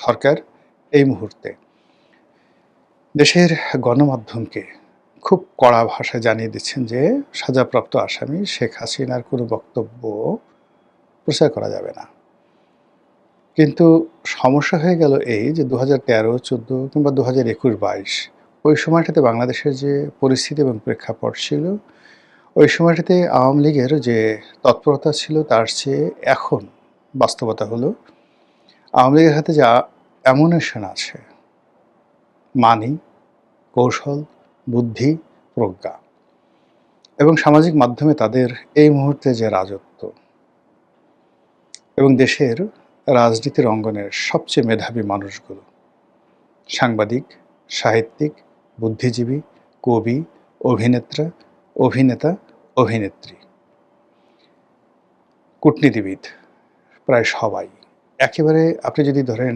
সরকার এই মুহূর্তে দেশের গণমাধ্যমকে খুব কড়া ভাষায় জানিয়ে দিচ্ছেন যে সাজাপ্রাপ্ত আসামি শেখ হাসিনার কোনো বক্তব্য প্রচার করা যাবে না। কিন্তু সমস্যা হয়ে গেল এই যে 2013-14 কিংবা 2021-22 ওই সময়টাতে বাংলাদেশের যে পরিস্থিতি এবং প্রেক্ষাপট ছিল, ওই সময়টাতে আওয়ামী লীগের যে তৎপরতা ছিল তার চেয়ে এখন বাস্তবতা হলো আওয়ামী লীগের হাতে যা অ্যামুনেশন আছে, মানি, কৌশল, বুদ্ধি, প্রজ্ঞা এবং সামাজিক মাধ্যমে তাদের এই মুহূর্তে যে রাজত্ব এবং দেশের রাজনীতির অঙ্গনের সবচেয়ে মেধাবী মানুষগুলো, সাংবাদিক, সাহিত্যিক, বুদ্ধিজীবী, কবি, অভিনেতা, অভিনেত্রী, কূটনীতিবিদ, প্রায় সবাই একেবারে আপনি যদি ধরেন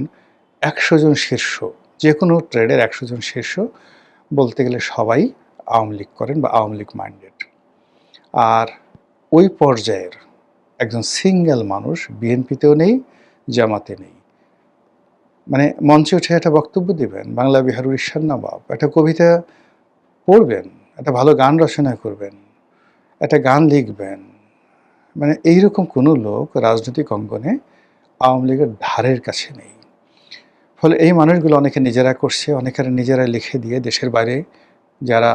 100 জন শীর্ষ, যে কোনো ট্রেডের 100 জন শীর্ষ বলতে গেলে সবাই আওয়ামী লীগ করেন বা আওয়ামী লীগ মাইন্ডেড। আর ওই পর্যায়ের একজন সিঙ্গেল মানুষ বিএনপিতেও নেই, জামাতে নেই। মানে মঞ্চে উঠে একটা বক্তব্য দিবেন, বাংলা বিহার উড়িষ্যার নবাব, একটা কবিতা পড়বেন, একটা ভালো গান রচনা করবেন, একটা গান লিখবেন, মানে এইরকম কোনো লোক রাজনৈতিক অঙ্গনে আওয়ামী লীগের ধারের কাছে নেই। ফলে এই মানুষগুলো অনেকে নিজেরা করছে, অনেকের নিজেরা লিখে দিয়ে দেশের বাইরে যারা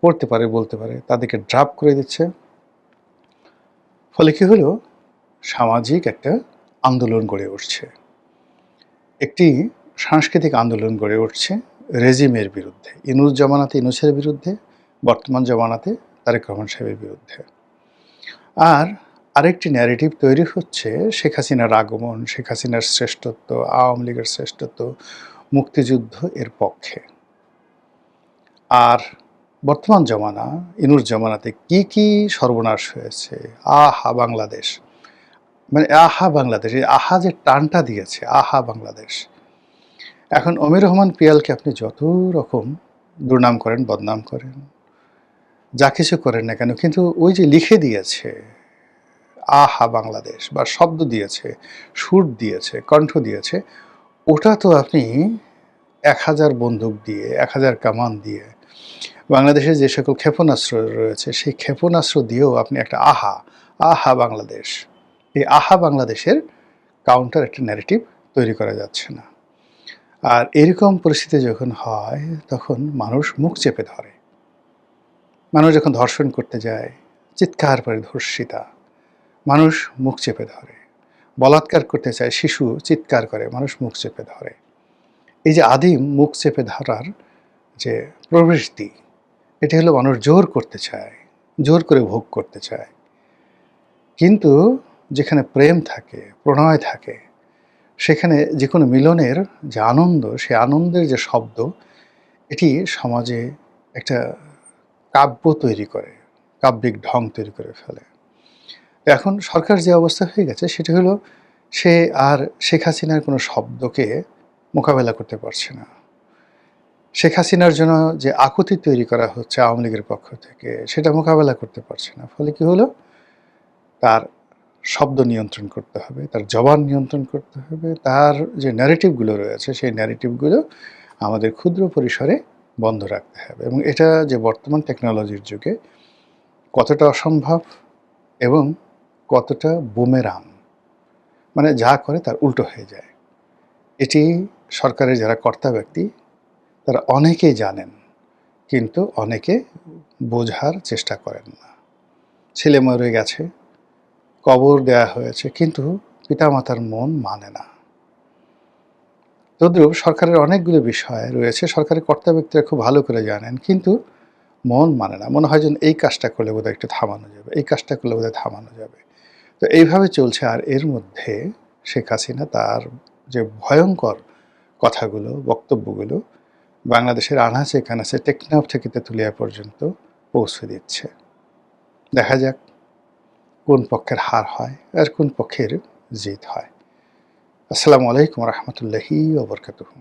পড়তে পারে, বলতে পারে, তাদেরকে ড্রাপ করে দিচ্ছে। ফলে কী হলো, সামাজিক একটা আন্দোলন গড়ে উঠছে, একটি সাংস্কৃতিক আন্দোলন গড়ে উঠছে রেজিমের বিরুদ্ধে, ইনুস জামানাতে ইনুসের বিরুদ্ধে, বর্তমান জামানাতে তারেক রহমান সাহেবের বিরুদ্ধে। আর আরেকটি ন্যারেটিভ তৈরি হচ্ছে শেখ হাসিনার আগমন, শেখ হাসিনার শ্রেষ্ঠত্ব, আওয়ামী লীগের শ্রেষ্ঠত্ব, মুক্তিযুদ্ধ এর পক্ষে। আর বর্তমান জামানা, ইনুস জামানাতে কি সর্বনাশ হয়েছে, আহা বাংলাদেশ, মানে আহা বাংলাদেশ, এই আহা যে টানটা দিয়েছে, আহা বাংলাদেশ। এখন অমির রহমান পিয়ালকে আপনি যত রকম দুর্নাম করেন, বদনাম করেন, যা কিছু করেন না কেন, কিন্তু ওই যে লিখে দিয়েছে আহা বাংলাদেশ, বা শব্দ দিয়েছে, সুর দিয়েছে, কণ্ঠ দিয়েছে, ওটা তো আপনি 1000 বন্দুক দিয়ে, 1000 কামান দিয়ে, বাংলাদেশের যে সকল ক্ষেপণাস্ত্র রয়েছে সেই ক্ষেপণাস্ত্র দিয়েও আপনি একটা আহা বাংলাদেশ, এই আহা বাংলাদেশের কাউন্টার একটা ন্যারেটিভ তৈরি করা যাচ্ছে না। আর এরকম পরিস্থিতি যখন হয় তখন মানুষ মুখ চেপে ধরে। মানুষ যখন ধর্ষণ করতে যায়, চিৎকার করে ধর্ষিতা, মানুষ মুখ চেপে ধরে। বলাৎকার করতে চায় শিশু, চিৎকার করে, মানুষ মুখ চেপে ধরে। এই যে আদিম মুখ চেপে ধরার যে প্রবৃত্তি, এটি হলো মানুষ জোর করতে চায়, জোর করে ভোগ করতে চায়। কিন্তু যেখানে প্রেম থাকে, প্রণয় থাকে, সেখানে যে কোনো মিলনের যে আনন্দ, সে আনন্দের যে শব্দ, এটি সমাজে একটা কাব্য তৈরি করে, কাব্যিক ঢং তৈরি করে ফেলে। এখন সরকার যে অবস্থা হয়ে গেছে সেটি হলো সে আর শেখ হাসিনার কোনো শব্দকে মোকাবেলা করতে পারছে না। শেখ হাসিনার জন্য যে আকুতি তৈরি করা হচ্ছে আওয়ামী লীগের পক্ষ থেকে, সেটা মোকাবেলা করতে পারছে না। ফলে কী হলো, তার শব্দ নিয়ন্ত্রণ করতে হবে, তার জবান নিয়ন্ত্রণ করতে হবে, তার যে ন্যারেটিভগুলো রয়েছে সেই ন্যারেটিভগুলো আমাদের ক্ষুদ্র পরিসরে বন্ধ রাখতে হবে। এবং এটা যে বর্তমান টেকনোলজির যুগে কতটা অসম্ভব এবং কতটা বুমেরাং, মানে যা করে তার উল্টো হয়ে যায়, এটি সরকারের যারা কর্তা ব্যক্তি তারা অনেকেই জানেন, কিন্তু অনেকে বোঝার চেষ্টা করেন না। ছেলে মরে গেছে, কবর দেয়া হয়েছে, কিন্তু পিতামাতার মন মানে না। তদ্রূপ সরকারের অনেকগুলো বিষয় রয়েছে, সরকারের কর্তা ব্যক্তিরা খুব ভালো করে জানেন, কিন্তু মন মানে না। মনে হয় যেন এই কাজটা করলে বোধহয় একটু থামানো যাবে, এই কাজটা করলে বোধহয় থামানো যাবে। তো এইভাবে চলছে। আর এর মধ্যে শেখ হাসিনা তার যে ভয়ঙ্কর কথাগুলো, বক্তব্যগুলো বাংলাদেশের আনাচে কানাচে, টেকনাফ থেকে তেঁতুলিয়া পর্যন্ত পৌঁছে দিচ্ছে। দেখা যাক কোন পক্ষের হার হয় আর কোন পক্ষের জিত হয়। আসসালামু আলাইকুম রহমতুল্লাহি ওয়া বারাকাতুহু।